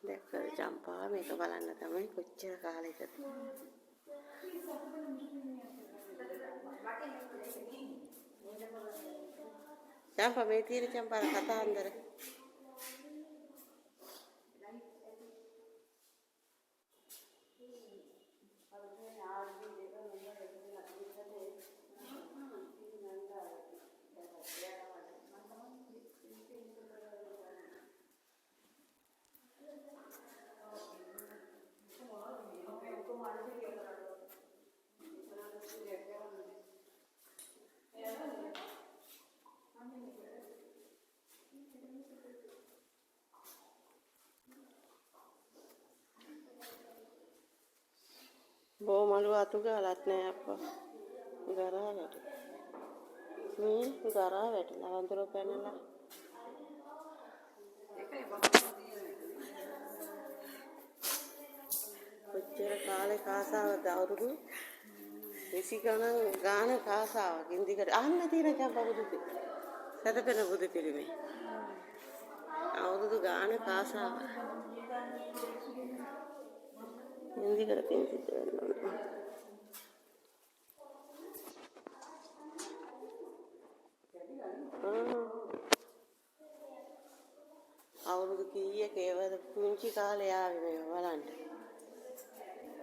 දැක්කද චම්පා මේක බලන්න තමයි කොච්චර කාලෙකද චම්පා මේ තියෙන චම්පා කතාන්දර බොමලු අතු ගාලත් නෑ අප්පා ගරා වැටි මේ ගරා වැටිලා වඳුර පැනලා කොච්චර කාලේ කාසාවද අවුරුදු 20 ගාන කාසාවක් ඉන්දිකට අහන්න තියෙන චම්පා බුදු සතපෙන බුදු පිළිමේ අවුරුදු ගාන කාසාව ඉන්දිකට පින් සිද්ධ වෙනවා අවුරුදු කීයක ඒවද පුංචි කාලේ ආවේ මේ බලන්න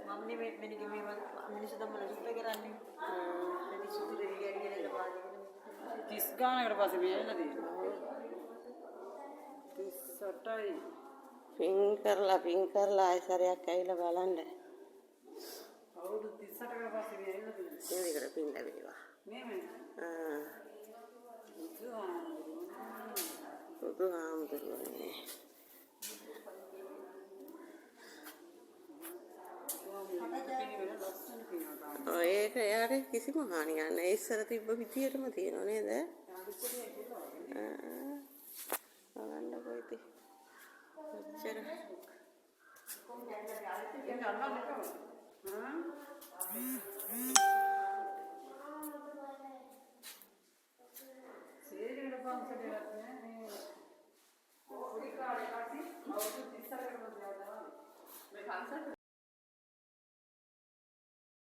මම නෙමෙයි මෙනිගේ මේ මිනිස්සු තමයි රිප්ලයි කරන්නේ මිනිස්සු දෙවි ගැරිගෙන පාදගෙන 30 ගානකට පස්සේ මේ ඇවිල්ලා තියෙනවා 38යි පින් කරලා ආයෙ සැරයක් ඇවිල්ලා බලන්න අවුරුදු 38කට පස්සේ මේ ඇවිල්ලා තියෙනවා ඒකට පින් ලැබේවා බුදුහාමුදුරුවනේ ඔය ඒක යාර කිසිම හානියක් නැහැ ඉස්සර තිබ්බ විදියටම තියෙනව නේද බලන්න කොයිද ඔච්චර